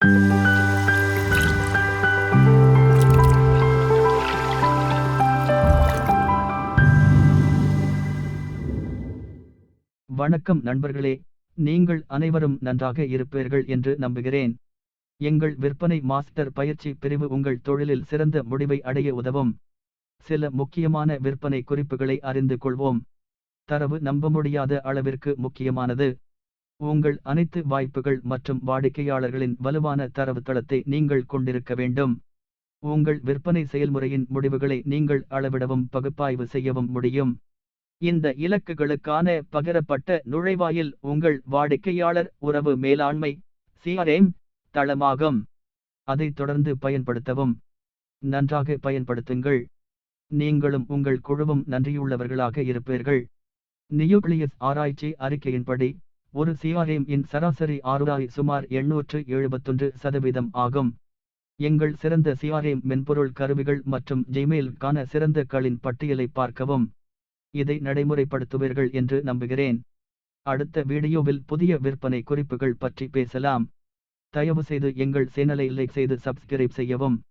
வணக்கம் நண்பர்களே, நீங்கள் அனைவரும் நன்றாக இருப்பீர்கள் என்று நம்புகிறேன். எங்கள் விற்பனை மாஸ்டர் பயிற்சி பிரிவு உங்கள் தொழிலில் சிறந்த முடிவை அடைய உதவும். சில முக்கியமான விற்பனை குறிப்புகளை அறிந்து கொள்வோம். தரவு நம்ப முடியாத அளவிற்கு முக்கியமானது. உங்கள் அனைத்து வாய்ப்புகள் மற்றும் வாடிக்கையாளர்களின் வலுவான தரவுத்தளத்தை நீங்கள் கொண்டிருக்க வேண்டும். உங்கள் விற்பனை செயல்முறையின் முடிவுகளை நீங்கள் அளவிடவும் பகுப்பாய்வு செய்யவும் முடியும். இந்த இலக்குகளுக்கான பகிரப்பட்ட நுழைவாயில் உங்கள் வாடிக்கையாளர் உறவு மேலாண்மை CRM தளமாகும். அதை தொடர்ந்து பயன்படுத்தவும். நன்றாக பயன்படுத்துங்கள். நீங்களும் உங்கள் குழுவும் நன்றியுள்ளவர்களாக இருப்பீர்கள். நியூக்ளியஸ் ஆராய்ச்சி அறிக்கையின்படி, ஒரு CRM இன் சராசரி ROI சுமார் 871% ஆகும். எங்கள் சிறந்த CRM மென்பொருள் கருவிகள் மற்றும் ஜிமெயிலுக்கான சிறந்த களின் பட்டியலை பார்க்கவும். இதை நடைமுறைப்படுத்துவீர்கள் என்று நம்புகிறேன். அடுத்த வீடியோவில் புதிய விற்பனை குறிப்புகள் பற்றி பேசலாம். தயவுசெய்து எங்கள் சேனலை லைக் செய்து சப்ஸ்கிரைப் செய்யவும்.